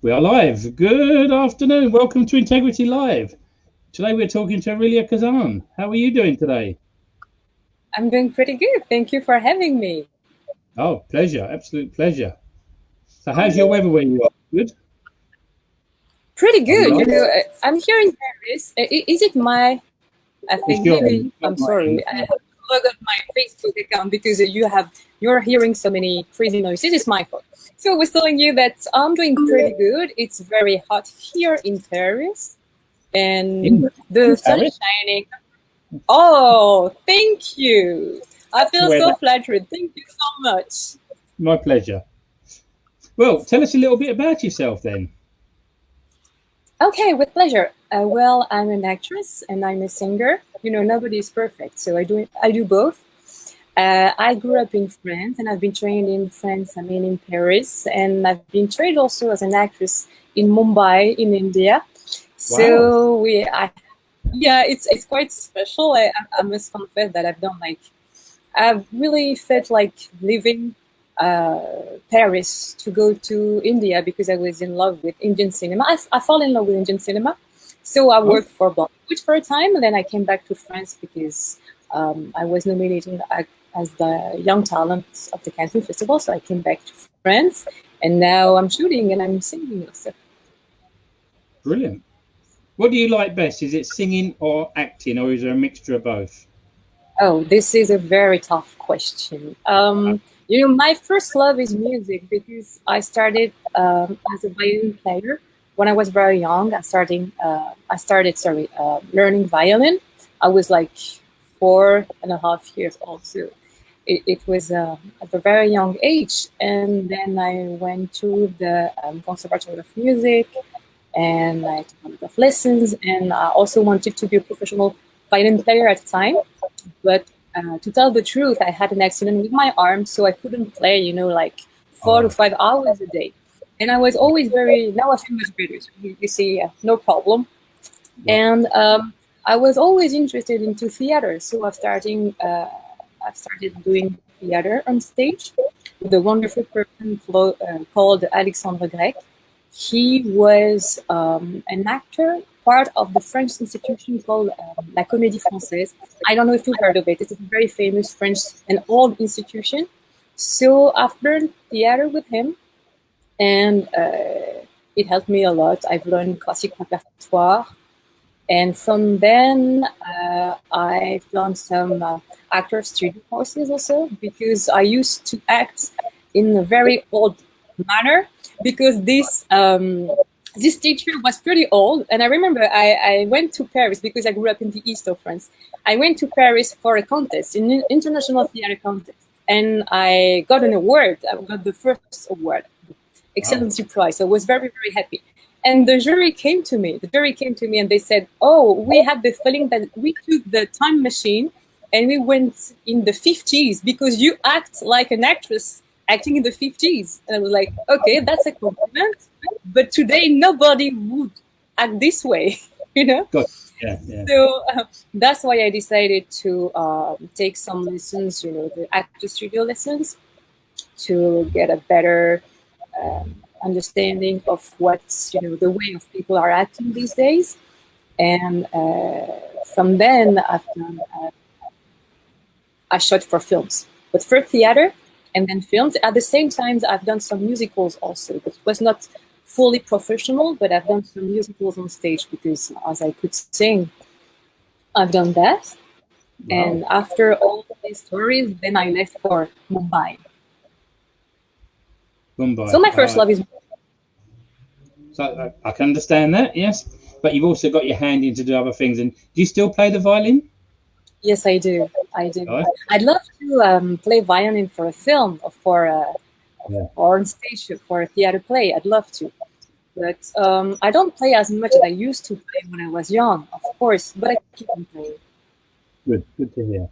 We are live. Good afternoon. Welcome to Integrity Live. Today we're talking to Aurelia Khazan. How are you doing today? I'm doing pretty good. Thank you for having me. Oh, pleasure. Absolute pleasure. So how's your weather where you are? Good? Pretty Are you good. live? I'm here in Paris. Is it my, I It's think your end. maybe, It's not I'm my end. sorry. I have to log up my Facebook account because you're hearing so many crazy noises. It's my fault. So I was telling you that I'm doing pretty good. It's very hot here in Paris and the In sun Paris? is shining. Oh, thank you. I feel Weather. so flattered. Thank you so much. My pleasure. Well, tell us a little bit about yourself then. Okay, with pleasure. Well, I'm an actress and I'm a singer. Nobody is perfect, so I do both. I grew up in France and I've been trained in France, I mean in Paris, and I've been trained also as an actress in Mumbai in India. Wow. So yeah, it's quite special. I must confess that I've really felt like leaving Paris to go to India because I was in love with Indian cinema. I fall in love with Indian cinema. So I Oh, worked for Bollywood for a time, and then I came back to France because I was nominated as the Young Talent of the Cannes Film Festival. So I came back to France, and now I'm shooting and I'm singing also. brilliant. What do you like best? Is it singing or acting, or is there a mixture of both? Oh, this is a very tough question. My first love is music because I started as a violin player when I was very young. I started learning violin. I was like 4.5 years old, so it was at a very young age. And then I went to the Conservatory of Music, and I took a lot of lessons. And I also wanted to be a professional violin player at the time. But to tell the truth, I had an accident with my arm, so I couldn't play, like 4 to 5 hours a day. And I was always now I feel much better. So you see, no problem. Right. And I was always interested into theater. So I've started doing theater on stage with a wonderful person called Alexandre Grec. He was an actor, part of the French institution called La Comédie Française. I don't know if you heard of it. It's a very famous French and old institution. So I've learned theater with him, and it helped me a lot. I've learned classic repertoire. And from then, I've done some actor studio courses also because I used to act in a very old manner because this teacher was pretty old. And I remember I went to Paris because I grew up in the east of France. I went to Paris for a contest, an international theater contest, and I got an award. I got the first award, Wow. Excellency Prize. So I was very, very happy. And the jury came to me. The jury came to me and they said, "Oh, we had the feeling that we took the time machine and we went in the 50s because you act like an actress acting in the 50s." And I was like, "Okay, that's a compliment. But today, nobody would act this way, you know?" Good. Yeah, yeah. So that's why I decided to take some lessons, the actor studio lessons, to get a better understanding of what's the way of people are acting these days. And from then I shot for films, but for theater and then films. At the same time, I've done some musicals also, but it was not fully professional, but I've done some musicals on stage because as I could sing, I've done that. Wow. And after all these stories, then I left for Mumbai. Mumbai. So my first love is, So I can understand that, yes. But you've also got your hand in to do other things. And do you still play the violin? yes, I do. I do. Right. I'd love to play violin for a film Yeah. or on stage for a theater play. I'd love to. But I don't play as much as I used to play when I was young, of course, but I keep on playing. Good. Good to hear.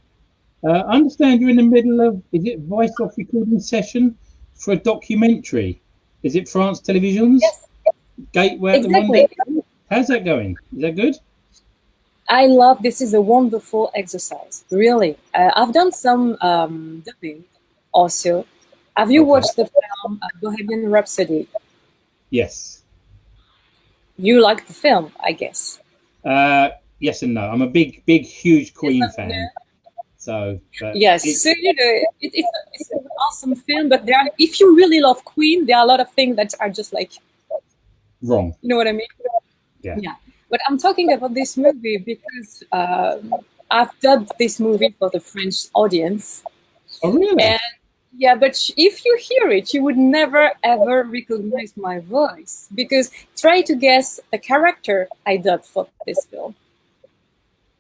I understand you're in the middle of, is it voice off recording session for a documentary? Is it France Television's Yes, Gateway at the exactly. Rendezvous? How's that going? Is that good? I love this is a wonderful exercise, really. I've done some dubbing also. Have you Okay. watched the film Bohemian Rhapsody? Yes. you like the film, I guess. Yes and no. I'm a big, huge Queen fan. No. So Yes, so it's an awesome film, but if you really love Queen, there are a lot of things that are just like wrong. You know what I mean? Yeah. But I'm talking about this movie because I've dubbed this movie for the French audience. Oh, really? And yeah, but if you hear it, you would never ever recognize my voice, because try to guess the character I dubbed for this film.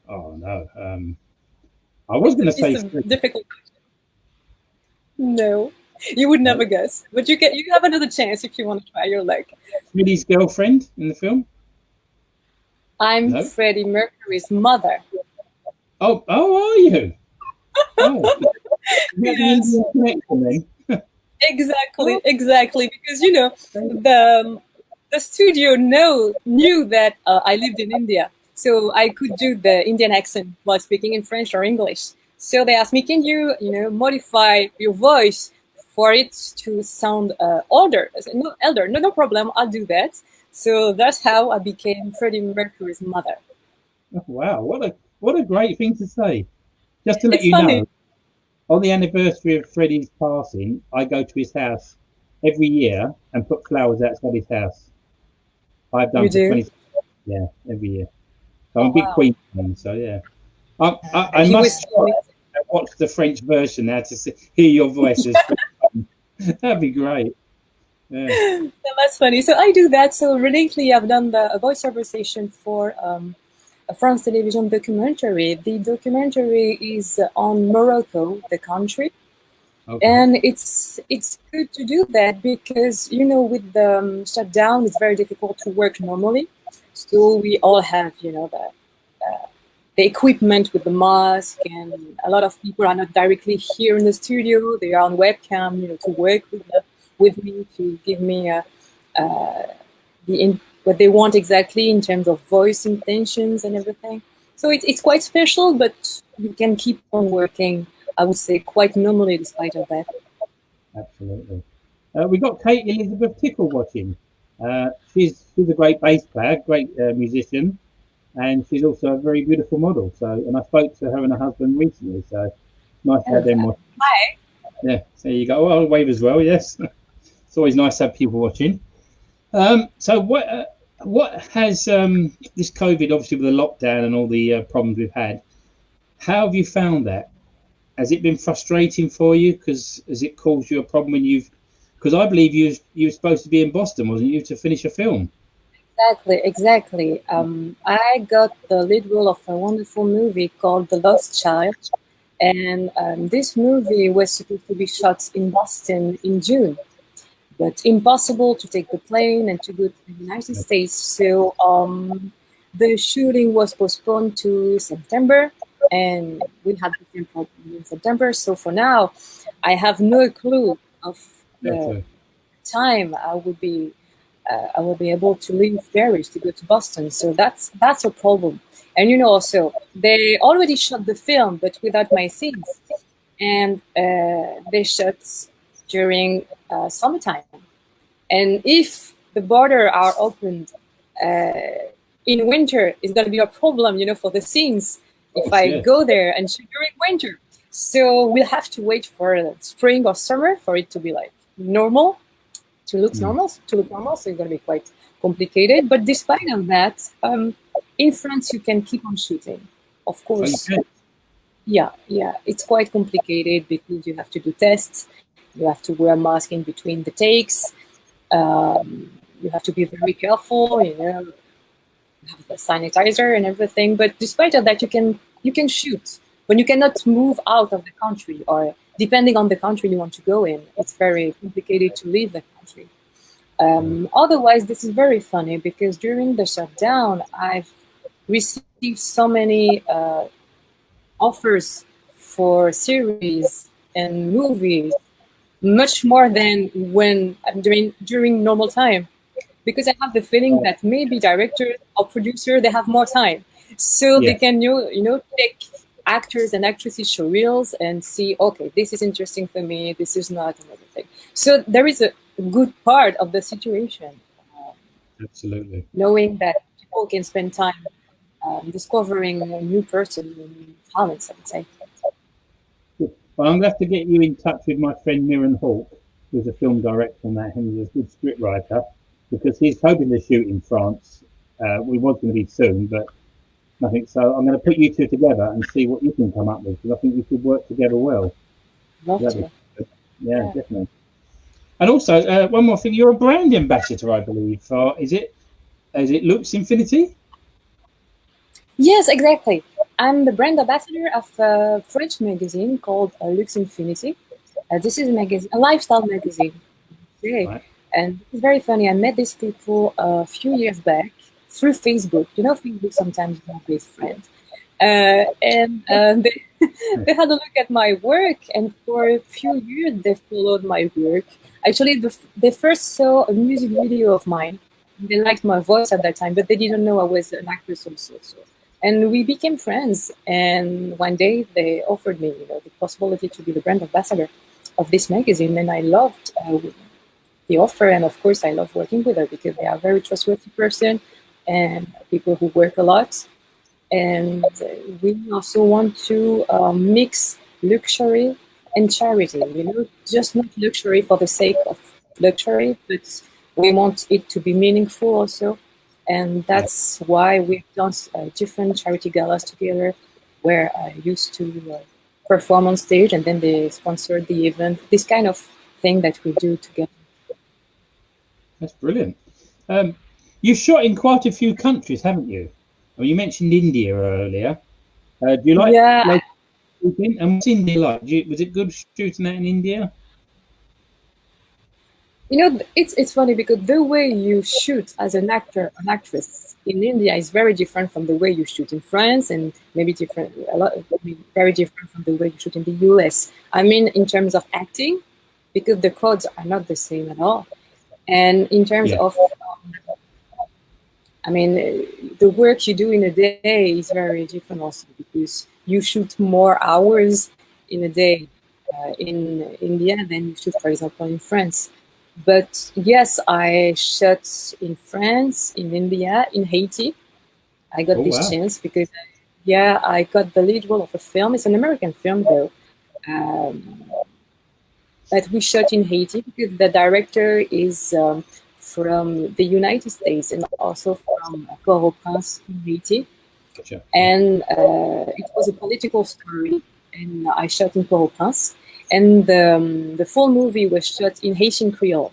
Oh no. I was going to say it's a difficult question. No, you would never guess, but you have another chance if you want to try your luck. Freddie's girlfriend in the film? I'm Freddie Mercury's mother. Oh, are you? Oh. Yes. Exactly, because the studio knew that I lived in India, so I could do the Indian accent while speaking in French or English. So they asked me, can you modify your voice for it to sound older? I said, no, elder, no problem, I'll do that. So that's how I became Freddie Mercury's mother. Oh, wow, what a great thing to say. Just to let you know, on the anniversary of Freddie's passing, I go to his house every year and put flowers outside his house. I've done for 20 years, every year. So I'm a big Queen fan, so yeah. I must watch the French version now to hear your voices. That'd be great. Yeah. That's funny. So I do that. So lately I've done a voiceover station for a France television documentary. The documentary is on Morocco, the country. Okay. And it's good to do that because, with the shutdown, it's very difficult to work normally. So we all have, the equipment with the mask, and a lot of people are not directly here in the studio. They are on webcam, to work with me, to give me what they want exactly in terms of voice intentions and everything. So it's quite special, but you can keep on working, I would say, quite normally despite of that. Absolutely. We got Kate Elizabeth Tickle watching. She's a great bass player, great musician, and she's also a very beautiful model. So, and I spoke to her and her husband recently. So, nice to have them watching. Hi. Yeah, there you go. I'll wave as well. Yes, it's always nice to have people watching. So, what has this COVID, obviously with the lockdown and all the problems we've had? How have you found that? Has it been frustrating for you? Because has it caused you a problem when because I believe you were supposed to be in Boston, wasn't you, to finish a film? Exactly. I got the lead role of a wonderful movie called The Lost Child. And this movie was supposed to be shot in Boston in June, but impossible to take the plane and to go to the United States. So the shooting was postponed to September, and we had the film problem in September. So for now, I have no clue of the time I will be able to leave Paris to go to Boston. So that's a problem. And also they already shot the film, but without my scenes, and they shot during summertime. And if the border are opened in winter, it's going to be a problem, for the scenes if I go there and shoot during winter. So we'll have to wait for spring or summer for it to be like normal, to look normal. So it's going to be quite complicated. But despite of that, in France, you can keep on shooting, of course. Okay. Yeah, it's quite complicated because you have to do tests. You have to wear a mask in between the takes. You have to be very careful, you have the sanitizer and everything. But despite of that, you can shoot. When you cannot move out of the country, or depending on the country you want to go in, it's very complicated to leave the country. Otherwise, this is very funny because during the shutdown, I've received so many offers for series and movies, much more than when I'm during normal time, because I have the feeling that maybe director or producer, they have more time, so they can take actors and actresses show reels and see, okay, this is interesting for me, this is not, and everything. So there is a good part of the situation. Absolutely. knowing that people can spend time discovering a new person and talents, I would say. Good. Well, I'm going to have to get you in touch with my friend Mirren Hawke, who's a film director on that, and he's a good script writer, because he's hoping to shoot in France. We was going to be soon, but nothing. So I'm going to put you two together and see what you can come up with, because I think you could work together well. Love That'd to. be good. Yeah, definitely. And also, one more thing, you're a brand ambassador, I believe. For is it Lux Infinity? Yes, exactly. I'm the brand ambassador of a French magazine called Lux Infinity. This is a magazine, a lifestyle magazine. Okay. Right. And it's very funny. I met these people a few years back through Facebook. You know, Facebook sometimes you have these friends. They, they had a look at my work, and for a few years they followed my work. Actually, they first saw a music video of mine. They liked my voice at that time, but they didn't know I was an actress also. And we became friends. And one day they offered me, the possibility to be the brand ambassador of this magazine, and I loved the offer. And of course, I love working with her because they are a very trustworthy person and people who work a lot. And we also want to mix luxury and charity, just not luxury for the sake of luxury, but we want it to be meaningful also. And that's why we've done different charity galas together, where I used to perform on stage, and then they sponsored the event, this kind of thing that we do together. That's brilliant. You've shot in quite a few countries, haven't you? Well, you mentioned India earlier. Do you like Yeah. shooting? And what's India like? Was it good shooting that in India? It's funny because the way you shoot as an actor, an actress in India is very different from the way you shoot in France, and maybe very different from the way you shoot in the US. I mean, in terms of acting, because the codes are not the same at all. And in terms of, the work you do in a day is very different also, because you shoot more hours in a day in India than you shoot, for example, in France. But yes, I shot in France, in India, in Haiti. I got this chance because, I got the lead role of a film. It's an American film, though, that we shot in Haiti because the director is from the United States and also from Port-au-Prince in Haiti. Gotcha. And it was a political story, and I shot in Port-au-Prince. And the full movie was shot in Haitian Creole.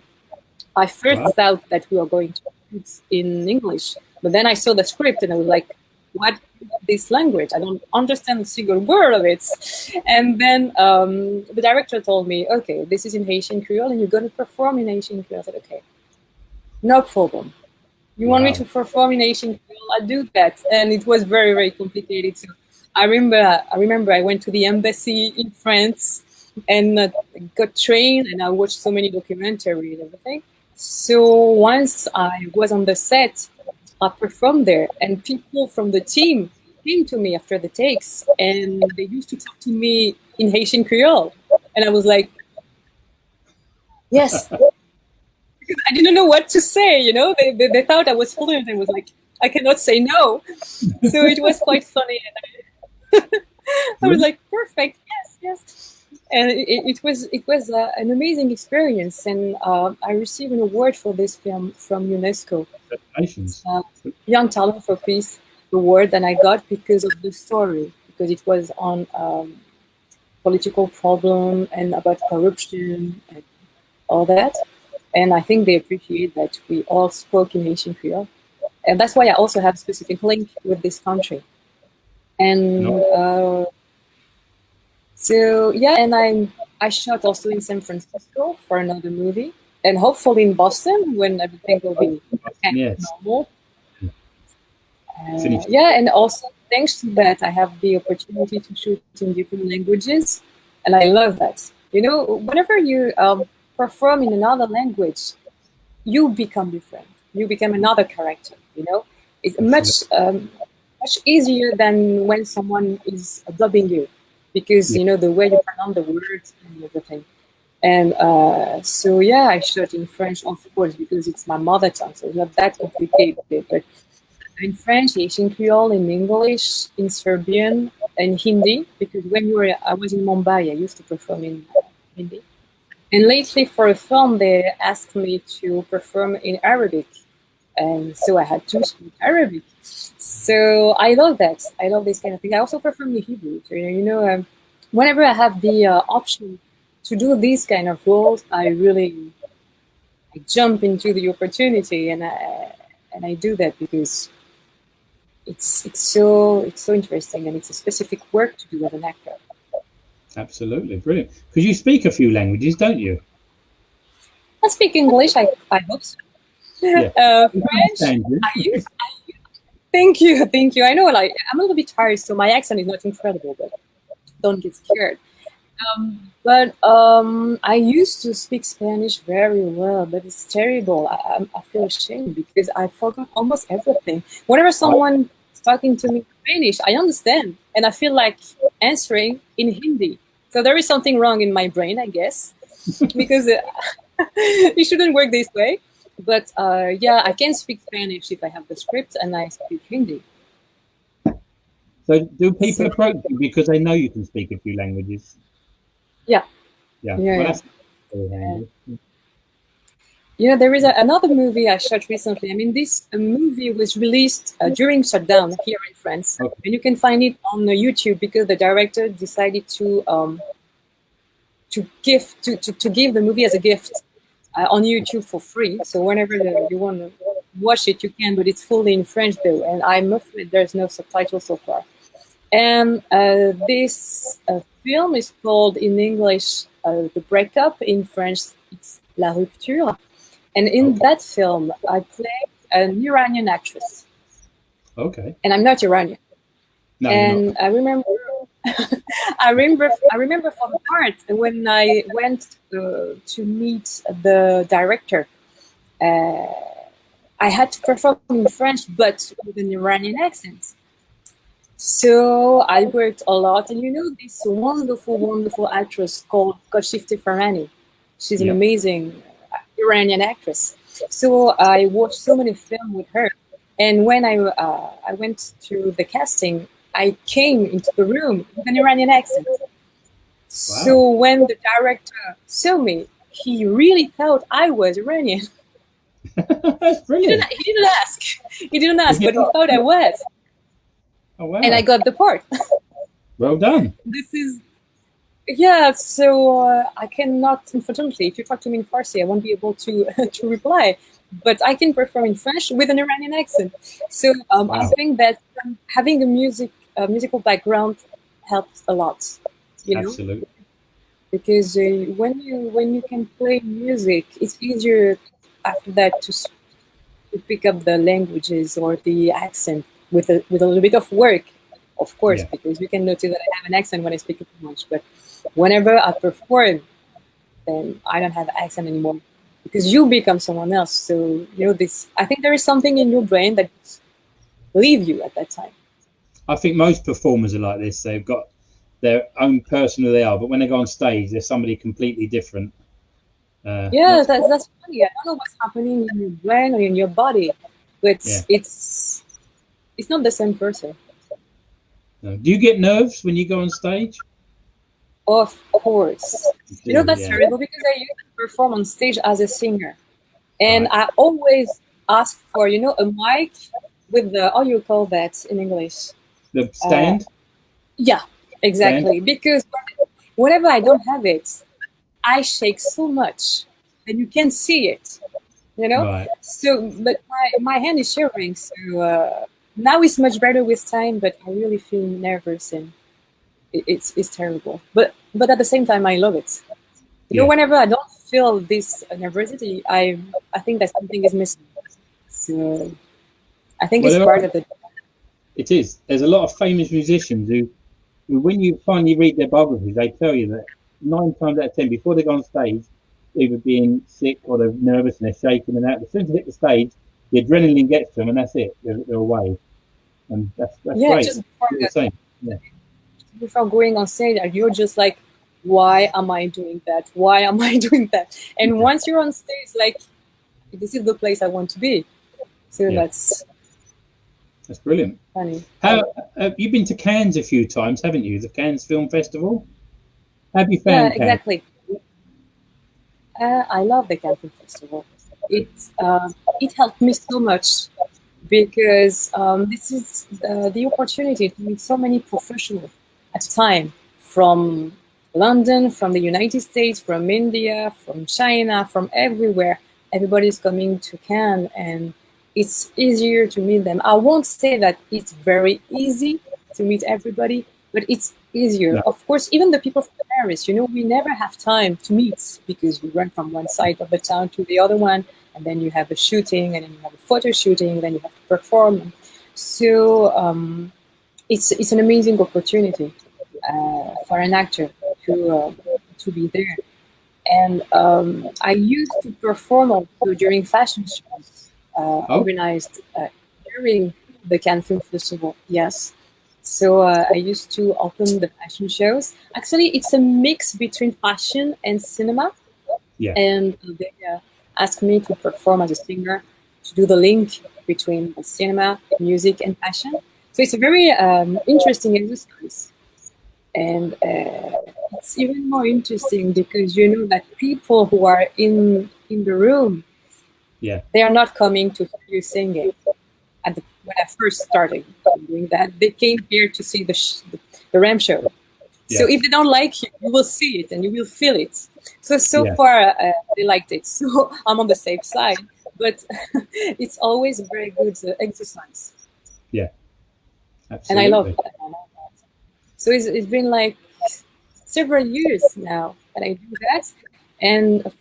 I first thought that we were going to shoot in English, but then I saw the script and I was like, what is this language? I don't understand a single word of it. And then the director told me, okay, this is in Haitian Creole and you're going to perform in Haitian Creole. I said, okay, no problem. You want me to perform in Haitian Creole? I'll do that. And it was very, very complicated. So I remember I went to the embassy in France and got trained, and I watched so many documentaries and everything. So once I was on the set, I performed there, and people from the team came to me after the takes, and they used to talk to me in Haitian Creole. And I was like, yes. Because I didn't know what to say, They thought I was fluent and was like, I cannot say no. So it was quite funny. And I was like, perfect, yes. And it was an amazing experience, and I received an award for this film from UNESCO. Congratulations. Young Talent for Peace award, and I got because of the story, because it was on political problem and about corruption and all that. And I think they appreciate that we all spoke in Haitian Creole, and that's why I also have a specific link with this country. And and I shot also in San Francisco for another movie, and hopefully in Boston when everything will be normal. And also thanks to that, I have the opportunity to shoot in different languages, and I love that. Whenever you perform in another language, you become different. You become another character. It's much easier than when someone is dubbing you. Because the way you pronounce the words and everything. And so yeah, I shot in French, of course, because it's my mother tongue, so it's not that complicated. But in French, in Creole, in English, in Serbian, and Hindi, because I was in Mumbai, I used to perform in Hindi. And lately, for a film, they asked me to perform in Arabic, and so I had to speak Arabic. So I love that. I love this kind of thing. I also perform in Hebrew. So, whenever I have the option to do these kind of roles, I jump into the opportunity, and I do that because it's so interesting, and it's a specific work to do as an actor. Absolutely, brilliant. Because you speak a few languages, don't you? I speak English. I hope so. Yeah. French. I use. Thank you. I know, like, I'm a little bit tired, so my accent is not incredible, but don't get scared. But I used to speak Spanish very well, but it's terrible. I feel ashamed because I forgot almost everything. Whenever someone is talking to me in Spanish, I understand, and I feel like answering in Hindi. So there is something wrong in my brain, I guess, because it shouldn't work this way. But yeah, I can speak Spanish if I have the script, and I speak Hindi. So do people approach you because they know you can speak a few languages? Yeah. Yeah. Yeah, Well, yeah. that's very handy. There is another movie I shot recently. I mean, this movie was released during shutdown here in France, Okay. and you can find it on YouTube because the director decided to give the movie as a gift on YouTube for free. So whenever you want to watch it, you can, but it's fully in French though, and I'm afraid there's no subtitles so far. And this film is called in English The Breakup. In French, it's La Rupture. And in that film, I play an Iranian actress. Okay. And I'm not Iranian. No, and I remember, I remember for the part when I went to meet the director. I had to perform in French, but with an Iranian accent. So I worked a lot, and this wonderful, wonderful actress called Kashifti Farhani. She's an amazing Iranian actress. So I watched so many films with her, and when I went to the casting, I came into the room with an Iranian accent. Wow. So when the director saw me, he really thought I was Iranian. That's brilliant. He didn't ask. He didn't ask, but he thought I was. Oh, wow. And I got the part. Well done. So I cannot, unfortunately, if you talk to me in Farsi, I won't be able to to reply. But I can perform in French with an Iranian accent. So wow. I think that having a musical background helps a lot. Absolutely. Because when you can play music, it's easier after that to pick up the languages or the accent with a little bit of work, of course, because you can notice that I have an accent when I speak French. But whenever I perform, then I don't have an accent anymore because you become someone else. So this. I think there is something in your brain that leave you at that time. I think most performers are like this. They've got their own person who they are, but when they go on stage, they're somebody completely different. That's funny. I don't know what's happening in your brain or in your body, but it's not the same person. No. Do you get nerves when you go on stage? Of course. That's terrible because I used to perform on stage as a singer. And I always ask for, a mic with the, how you call that in English? The stand? Yeah, exactly. Stand. Because whenever I don't have it, I shake so much and you can't see it, Right. So, but my hand is shivering. So now it's much better with time, but I really feel nervous and it's terrible. But at the same time, I love it. Whenever I don't feel this nervosity, I think that something is missing. So I think it's part of it. It is. There's a lot of famous musicians who, when you finally read their biographies, they tell you that 9 times out of 10, before they go on stage, either being sick or they're nervous and they're shaking and that. As soon as they hit the stage, the adrenaline gets to them and that's it. They're away. And that's great. Just before going on stage, you're just like why am I doing that? Why am I doing that? And once you're on stage, like, this is the place I want to be. So that's brilliant. Funny. How you've been to Cairns a few times, haven't you? The Cairns Film Festival. Have you found Cairns? Exactly. I love the Cairns Film Festival. It helped me so much because this is the opportunity to meet so many professionals at a time from London, from the United States, from India, from China, from everywhere. Everybody's coming to Cannes, and it's easier to meet them. I won't say that it's very easy to meet everybody, but it's easier. No. Of course, even the people from Paris, we never have time to meet because you run from one side of the town to the other one, and then you have a shooting, and then you have a photo shooting, then you have to perform. So it's an amazing opportunity for an actor to be there. And I used to perform also during fashion shows organized during the Cannes Film Festival. Yes. So I used to open the fashion shows. Actually, it's a mix between fashion and cinema. Yeah. And they asked me to perform as a singer, to do the link between the cinema, music, and fashion. So it's a very interesting exercise. And it's even more interesting because that people who are in the room, they are not coming to hear you singing. When I first started doing that, they came here to see the ramp show. Yeah. So if they don't like you, you will see it and you will feel it. So far, they liked it. So I'm on the safe side, but it's always a very good exercise. Yeah, absolutely. And I love it. So it's been like several years now that I do that, and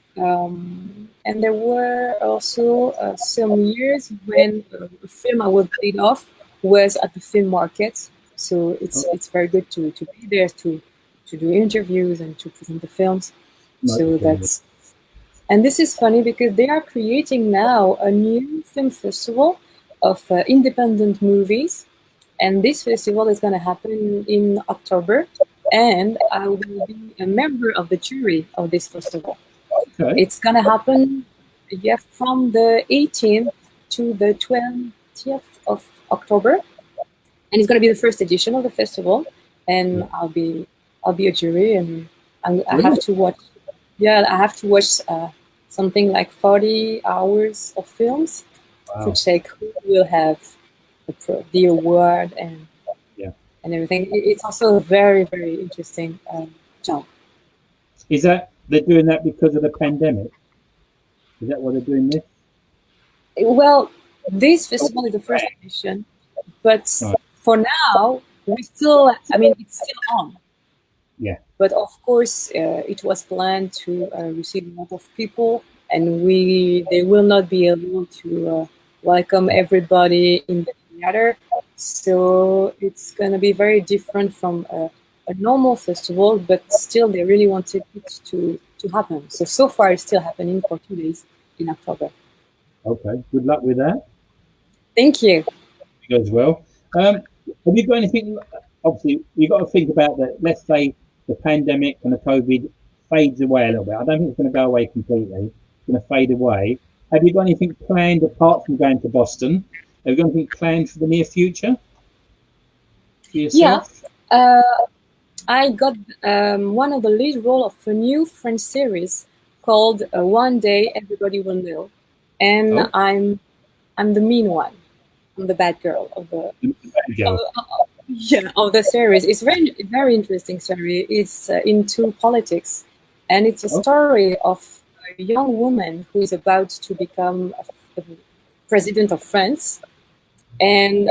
there were also some years when the film I was laid off was at the film market. So it's very good to be there to do interviews and to present the films. So and this is funny because they are creating now a new film festival of independent movies. And this festival is going to happen in October, and I will be a member of the jury of this festival. Okay. It's going to happen from the 18th to the 20th of October, and it's going to be the first edition of the festival. And I'll be a jury, and I have to watch. Yeah, I have to watch something like 40 hours of films to check who will have the award and everything. It's also a very, very interesting job. Is that they're doing that because of the pandemic? Is that why they're doing this? Well, this festival is the first edition, but for now, it's still on. Yeah. But of course, it was planned to receive a lot of people, and they will not be able to welcome everybody in the theater. So it's going to be very different from a normal festival, but still they really wanted it to happen. So far it's still happening for 2 days in October. Okay, good luck with that. Thank you. You as well. Have you got anything? Obviously, you've got to think about that. Let's say the pandemic and the COVID fades away a little bit. I don't think it's going to go away completely. It's going to fade away. Have you got anything planned apart from going to Boston? Have you got anything planned for the near future? For yourself? Yeah. I got one of the lead role of a new French series called One Day Everybody Will Know. And I'm the mean one. I'm the bad girl of the of the series. It's very, very interesting series. It's into politics, and it's a story of a young woman who is about to become the president of France. And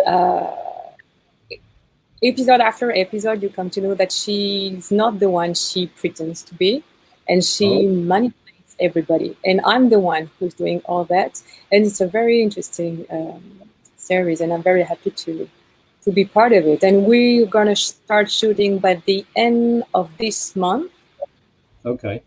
episode after episode, you come to know that she's not the one she pretends to be, and she manipulates everybody. And I'm the one who's doing all that. And it's a very interesting series, and I'm very happy to be part of it. And we're gonna start shooting by the end of this month. Okay.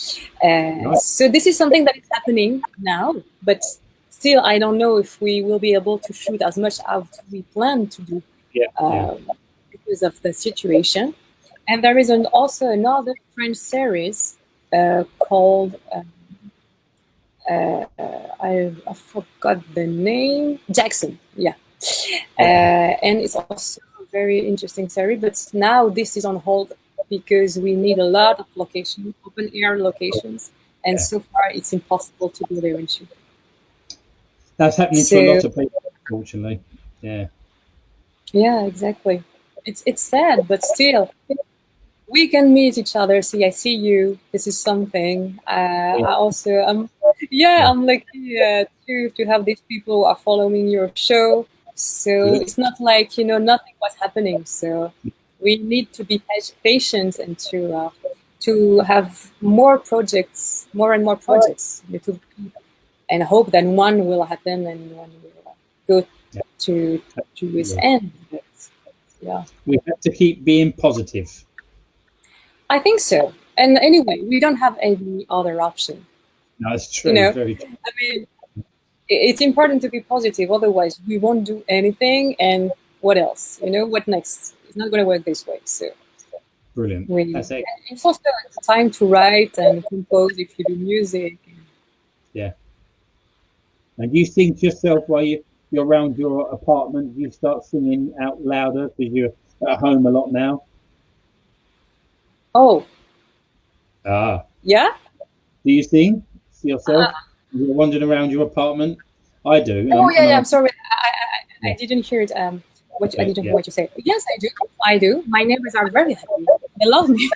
So this is something that is happening now, but still, I don't know if we will be able to shoot as much as we plan to do because of the situation. And there is also another French series called I forgot the name. Jackson, yeah. And it's also a very interesting series, but now this is on hold because we need a lot of locations, open air locations, and so far it's impossible to go there and shoot. That's happening to a lot of people, unfortunately. Yeah. Yeah, exactly. It's sad, but still, we can meet each other. See, I see you. This is something. I also, I'm lucky to have these people who are following your show. So it's not like nothing was happening. So we need to be patient and to have more projects, more and more projects, and hope that one will happen and one will go to its end. But, yeah, we have to keep being positive. I think so. And anyway, we don't have any other option. No, it's true. Very true. I mean, it's important to be positive. Otherwise, we won't do anything. And what else? What next? It's not going to work this way. So brilliant. That's it. It's also time to write and compose if you do music. Yeah. And you sing to yourself while you're around your apartment? You start singing out louder because you're at home a lot now? Oh. Yeah? Do you sing to yourself? You're wandering around your apartment? I do. Oh, yeah, I'm sorry. I didn't hear it. I didn't hear what you said. Yes, I do. I do. My neighbors are very happy. They love me.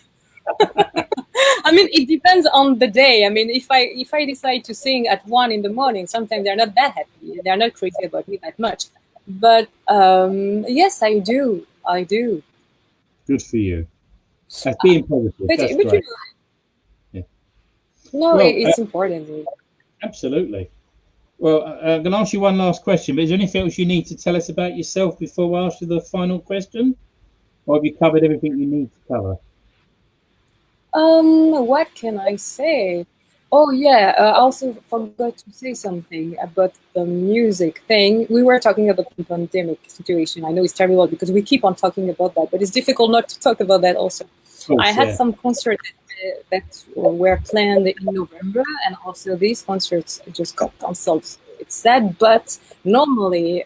I mean, it depends on the day. I mean, if I decide to sing at 1 a.m, sometimes they're not that happy. They're not crazy about me that much. But yes, I do. I do. Good for you. That's being positive. That's great. No, it's important. Absolutely. Well, I'm going to ask you one last question, but is there anything else you need to tell us about yourself before I ask you the final question? Or have you covered everything you need to cover? What can I say? Oh, yeah, I also forgot to say something about the music thing. We were talking about the pandemic situation. I know it's terrible because we keep on talking about that, but it's difficult not to talk about that also. I had some concerts that were planned in November, and also these concerts just got cancelled. It's sad, but normally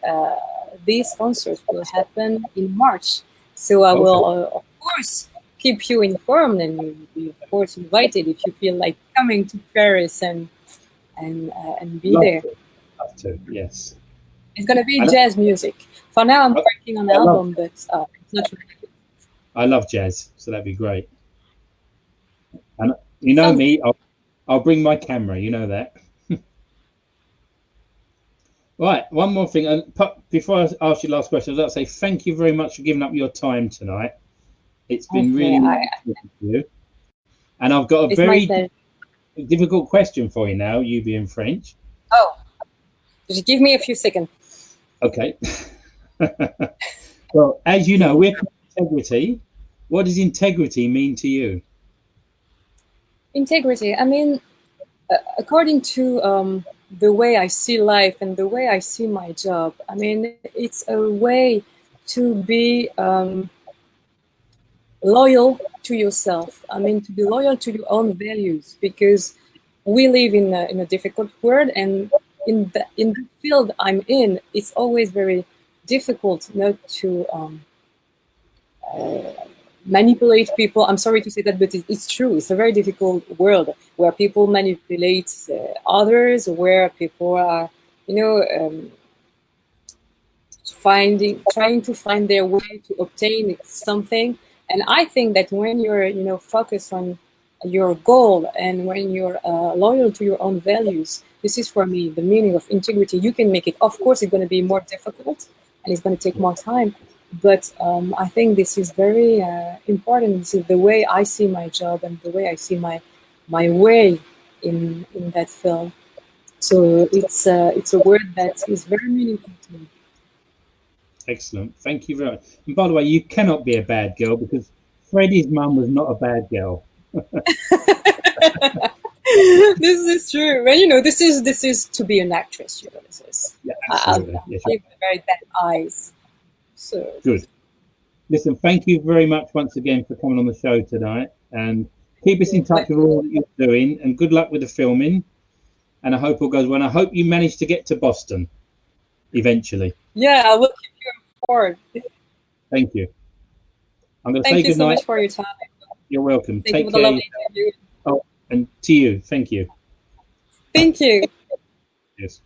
these concerts will happen in March. So I will, of course, keep you informed, and you'll be, of course, invited if you feel like coming to Paris and be there. Love to, yes. It's going to be jazz music. For now, I'm working on an album, but it's not really. I love jazz, so that'd be great. And you know me, I'll bring my camera. You know that. Right, one more thing. And before I ask you the last question, I'd like to say thank you very much for giving up your time tonight. It's been really nice talking to you. And I've got a very difficult question for you now, you being French. Oh, just give me a few seconds. Okay. Well, as you know, we're integrity. What does integrity mean to you? Integrity, I mean, according to the way I see life and the way I see my job, I mean, it's a way to be loyal to yourself. I mean, to be loyal to your own values, because we live in a difficult world, and in the field I'm in, it's always very difficult not to manipulate people. I'm sorry to say that, but it's true. It's a very difficult world where people manipulate others, where people are, trying to find their way to obtain something. And I think that when you're, focused on your goal, and when you're loyal to your own values, this is for me the meaning of integrity. You can make it. Of course, it's going to be more difficult, and it's going to take more time. But I think this is very important. This is the way I see my job and the way I see my way in that field. So it's a word that is very meaningful to me. Excellent. Thank you very much. And by the way, you cannot be a bad girl, because Freddie's mum was not a bad girl. This is true. Well, this is to be an actress. This is. Yeah, absolutely. I have very bad eyes. So good. Listen, thank you very much once again for coming on the show tonight, and keep us in touch with all that you're doing, and good luck with the filming, and I hope all goes well. And I hope you manage to get to Boston eventually. Yeah, I will keep you informed. Thank you. I'm going to say Thank you good so night. much for your time. You're welcome. Thank Take you for the care. lovely interview. Oh, and to you, thank you. Thank you. Yes.